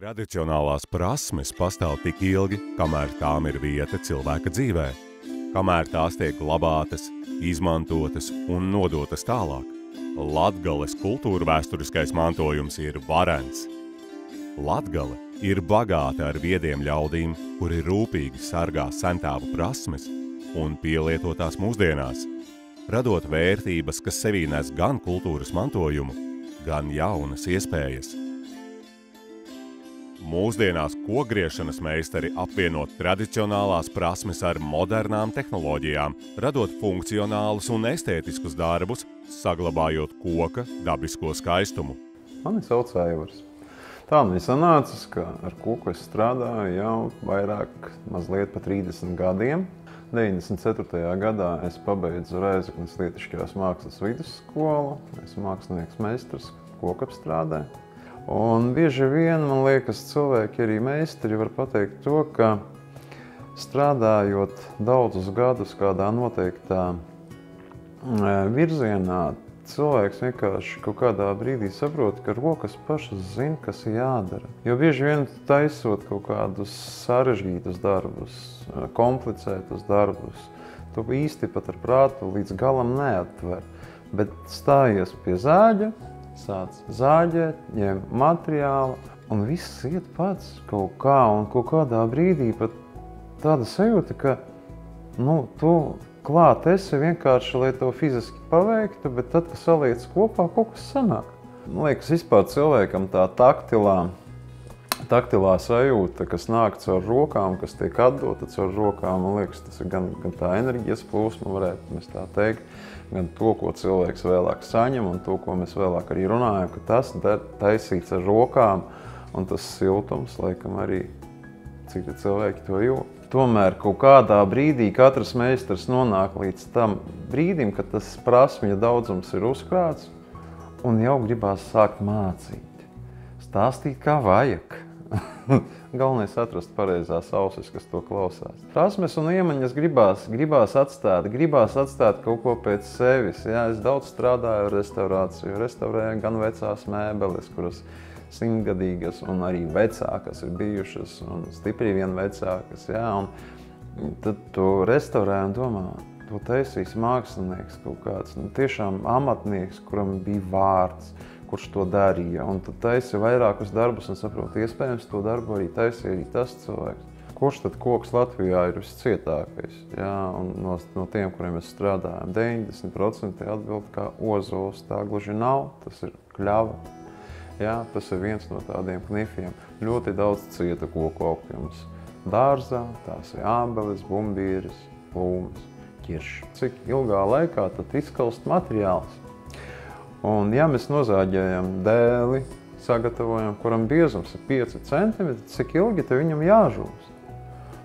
Tradicionālās prasmes pastāv tik ilgi, kamēr tām ir vieta cilvēka dzīvē, kamēr tās tiek glabātas, izmantotas un nodotas tālāk. Latgales kultūrvēsturiskais mantojums ir varens. Latgale ir bagāta ar viediem ļaudīm, kuri rūpīgi sargā sentāvu prasmes un pielietotās mūsdienās, radot vērtības, kas sevī nes gan kultūras mantojumu, gan jaunas iespējas. Mūsdienās kokgriešanas meistari apvienot tradicionālās prasmes ar modernām tehnoloģijām, radot funkcionālus un estētiskus darbus, saglabājot koka dabisko skaistumu. Mani sauc Aivars. Tā man ir sanācis, ka ar koku es strādāju jau vairāk, mazliet pa 30 gadiem. 94. gadā es pabeidzu Rēzeknes Lietišķās mākslas vidusskolu. Esmu mākslinieks meistars kokapstrādē. Un bieži vien, man liekas, cilvēki, arī meistari, var pateikt to, ka strādājot daudzus gadus kādā noteiktā virzienā, cilvēks vienkārši kaut kādā brīdī saprot, ka rokas pašas zina, kas ir jādara. Jo bieži vien taisot kaut kādus sarežģītus darbus, komplicētus darbus, tu īsti pat ar prātu līdz galam neatver. Bet stājies pie zāģa, sāc zāģēt, ņem materiālu, un viss iet pats kaut kā, un kaut kādā brīdī pat tāda sajūta, ka tu klāt esi vienkārši, lai to fiziski paveiktu, bet tad, kad saliec kopā, kaut kas sanāk. Man liekas, vispār cilvēkam tā taktilā sajūta, kas nāk caur rokām, kas tiek atdota caur rokām, man liekas, tas ir gan tā enerģijas plūsma, varētu mēs tā teikt, gan to, ko cilvēks vēlāk saņem, un to, ko mēs vēlāk arī runājam, ka tas taisīts ar rokām, un tas siltums, laikam arī citi cilvēki to jūt. Tomēr kaut kādā brīdī katrs meistars nonāk līdz tam brīdim, kad tas prasmju daudzums ir uzkrāts, un jau gribās sākt mācīt, stāstīt kā vajag. Galvenais atrast pareizās ausis, kas to klausās. Prasmes un iemaņas gribās atstāt kaut ko pēc sevis. Jā, es daudz strādāju ar restaurāciju, restaurēju gan vecās mēbeles, kuras 100-gadīgas un arī vecākas ir bijušas un stipri vien vecākas. Jā, un tad tu restaurē un domā, to taisīs mākslinieks kaut kāds, tiešām amatnieks, kuram bija vārds, kurš to darīja, un tad taisi vairākus darbus un saproti, iespējams, to darbu arī taisīja arī tas cilvēks. Kurš tad koks Latvijā ir viscietākais? Jā, un no tiem, kuriem mēs strādājam, 90% atbild kā ozols, tā gluži nav, tas ir kļava. Jā, tas ir viens no tādiem knifiem. Ļoti daudz cieta koku augļums. Dārzā tās ir ābeles, bumbieris, plūmes, ķirši. Cik ilgā laikā tad izkalst materiāls? Un ja mēs nozāģējam dēli, sagatavojam, kuram biezums ir 5 cm, cik ilgi te viņam jāžūst?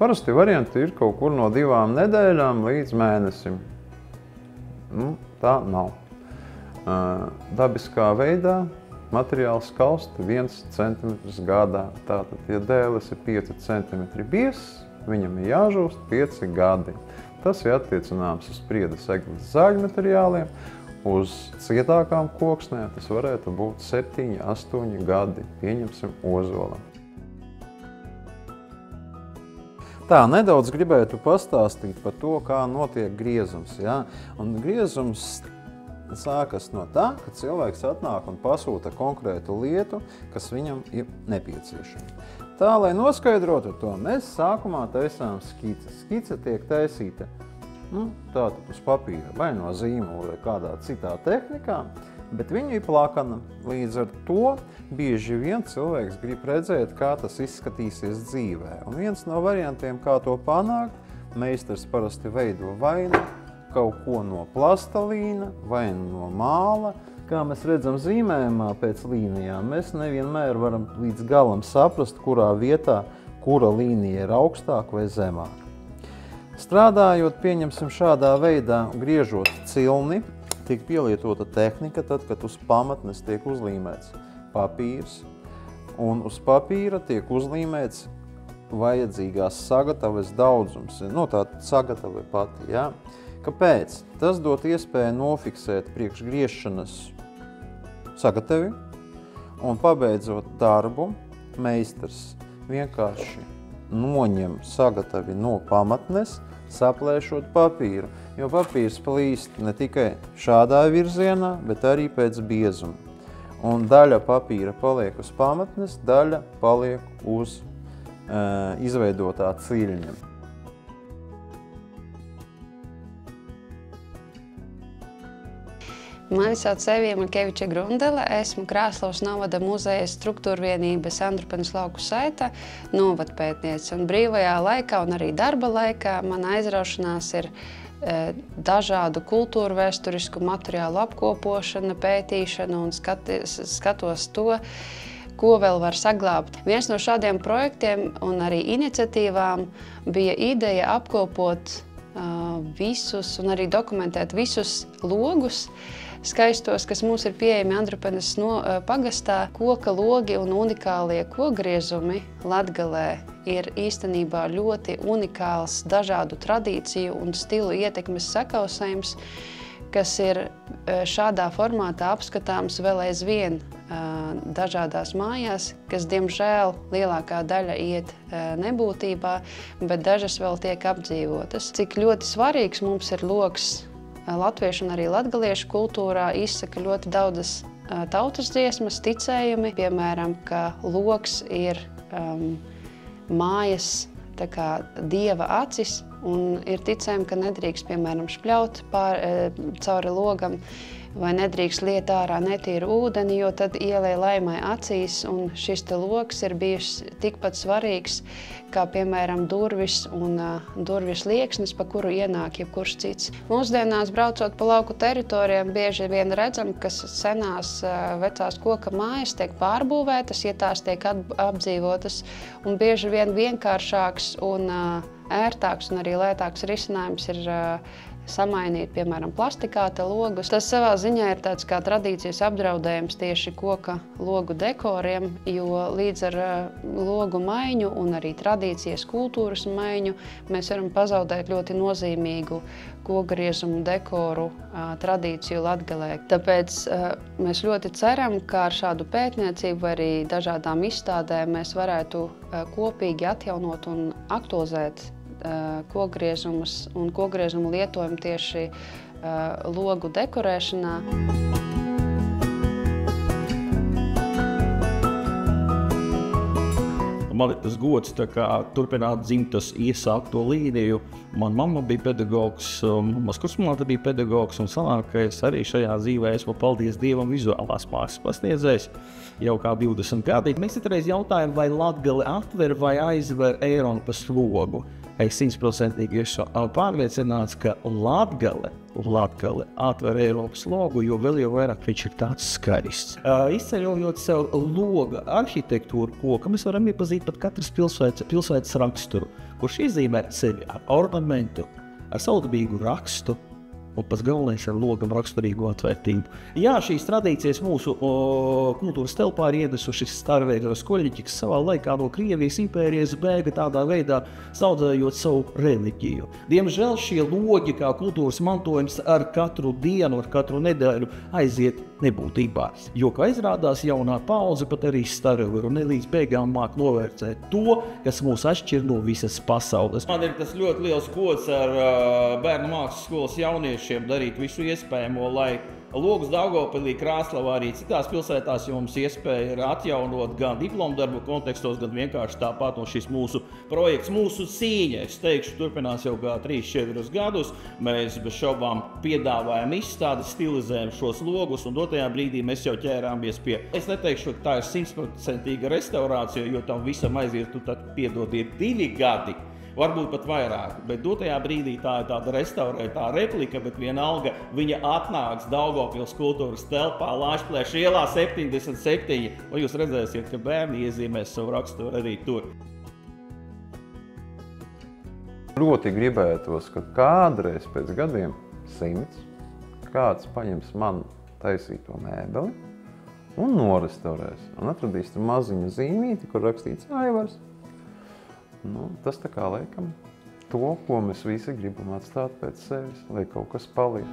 Parasti varianti ir kaut kur no 2 nedēļām līdz mēnesim. Tā nav. Dabiskā veidā materiāls kalst 1 cm gadā. Tātad, ja dēlis ir 5 cm biezs, viņam ir jāžūst 5 gadi. Tas ir attiecināms uz priedes egles zāģmateriāliem. Uz cietākām koksnēm tas varētu būt 7, 8 gadi, pieņemsim ozolam. Tā, nedaudz gribētu pastāstīt par to, kā notiek griezums. Ja? Un griezums sākas no tā, ka cilvēks atnāk un pasūta konkrētu lietu, kas viņam ir nepieciešama. Tā, lai noskaidrotu to, mēs sākumā taisām skices. Skice tiek taisīta tātad uz papīra, vai no zīmola, vai kādā citā tehnikā, bet viņa ir plakana. Līdz ar to bieži vien cilvēks grib redzēt, kā tas izskatīsies dzīvē. Un viens no variantiem, kā to panākt, meistars parasti veido vai kaut ko no plastalīna, vai no māla. Kā mēs redzam zīmējumā pēc līnijām, mēs nevienmēr varam līdz galam saprast, kurā vietā, kura līnija ir augstāk vai zemāk. Strādājot, pieņemsim šādā veidā, griežot cilni, tiek pielietota tehnika, tad, kad uz pamatnes tiek uzlīmēts papīrs, un uz papīra tiek uzlīmēts vajadzīgās sagatavas daudzums. Tā sagatava pati, jā. Kāpēc? Tas dot iespēju nofiksēt priekšgriešanas sagatavi, un pabeidzot darbu, meistars vienkārši noņem sagatavi no pamatnes, saplēšot papīru, jo papīrs plīst ne tikai šādā virzienā, bet arī pēc biezuma. Un daļa papīra paliek uz pamatnes, daļa paliek uz izveidotā ciļņa. Mani sauc Evija Markeviča Grundele, esmu Krāslavas novada muzeja struktūrvienības Andrupenes lauku saita novadpētniece. Un brīvajā laikā un arī darba laikā mana aizraušanās ir dažādu kultūru vēsturisku materiālu apkopošana, pētīšana un skatos to, ko vēl var saglābt. Viens no šādiem projektiem un arī iniciatīvām bija ideja apkopot visus un arī dokumentēt visus logus, skaistos, kas mums ir pieejami Andrupenes pagastā. Koka logi un unikālie kokgriezumi Latgalē ir īstenībā ļoti unikāls dažādu tradīciju un stilu ietekmes sakausējums, kas ir šādā formātā apskatāms vēl aizvien dažādās mājās, kas, diemžēl, lielākā daļa iet nebūtībā, bet dažas vēl tiek apdzīvotas. Cik ļoti svarīgs mums ir logs latviešu un arī latgaliešu kultūrā, izsaka ļoti daudzas tautas dziesmas, ticējumi. Piemēram, ka logs ir mājas tā kā dieva acis, un ir ticējumi, ka nedrīkst, piemēram, špļaut cauri logam, vai nedrīkst liet ārā netīru ūdeni, jo tad ielej laimai acīs, un šis te logs ir bijis tikpat svarīgs, kā, piemēram, durvis un durvis lieksnis, pa kuru ienāk jebkurš cits. Mūsdienās, braucot pa lauku teritorijām, bieži vien redzam, ka senās vecās koka mājas tiek pārbūvētas, ja tās tiek apdzīvotas, un bieži vien vienkāršāks un ērtāks un arī lētāks risinājums ir samainīt, piemēram, plastikāta logus. Tas savā ziņā ir tāds kā tradīcijas apdraudējums tieši koka logu dekoriem, jo līdz ar logu maiņu un arī tradīcijas kultūras maiņu mēs varam pazaudēt ļoti nozīmīgu kokgriezumu dekoru tradīciju Latgalē. Tāpēc mēs ļoti ceram, ka ar šādu pētniecību vai arī dažādām izstādēm mēs varētu kopīgi atjaunot un aktualizēt kokgriezumus un kokgriezumu lietojumu tieši logu dekorēšanā. Man ir tas gods turpināt dzimtas iesākto līniju. Man mamma bija pedagogs, mammas krustmāte bija pedagogs, un sanāk, ka es arī šajā dzīvē esmu, paldies Dievam, vizuālās mākslas pasniedzējs jau kā 20 gadi. Mēs citreiz jautājam, vai Latgale atver vai aizver Eiropas logu. Es 100% esmu pārliecināts, ka Latgale atver Eiropas logu, jo vēl jau vairāk viņš ir tāds skaists. Izceļojot sev loga arhitektūru koka, mēs varam iepazīt pat katras pilsētas raksturu, kurš iezīmē sevi ar ornamentu, ar saudabīgu rakstu, un pats galvenais ar logam raksturīgu atvērtību. Jā, šīs tradīcijas mūsu kultūras telpā ir ienesušas starveida skoļiķi, kas savā laikā no Krievijas impērijas bēga tādā veidā, saudzējot savu reliģiju. Diemžēl šie logi kā kultūras mantojums ar katru dienu, ar katru nedēļu aiziet nebūtībā. Jo, kā izrādās, jaunā paudze pat arī starveru un līdz beigām māk novērtēt to, kas mūs atšķir no visas pasaules. Man ir tas ļoti liels gods ar bērnu mākslas skolas jauniešiem darīt visu iespējamo, lai logus Daugavpilī, Krāslavā, arī citās pilsētās jums iespēja ir atjaunot gan diplomdarbu kontekstos, gan vienkārši tāpat no šis mūsu projekts, mūsu cīņa. Es teikšu, turpinās jau kā 3-4 gadus. Mēs bez šaubām piedāvājam izstādes, stilizējam šos logus, un dotajā brīdī mēs jau ķērāmies pie. Es neteikšu, ka tā ir 100% restaurācija, jo tam visam aiziet, tad piedodiet 2 gadi. Varbūt pat vairāk, bet dotajā brīdī tā ir tāda restaurētā replika, bet vienalga viņa atnāks Daugavpils kultūras telpā Lāčplēša ielā 77. Vai jūs redzēsiet, ka bērni iezīmēs savu raksturu arī tur. Ļoti gribētos, ka kādreiz pēc gadiem 100 kāds paņems man taisīto mēbeli un norestaurēs. Un atradīs tur maziņu zīmīti, kur rakstīts Aivars. Tas tā kā laikam to, ko mēs visi gribam atstāt pēc sevis, lai kaut kas paliek.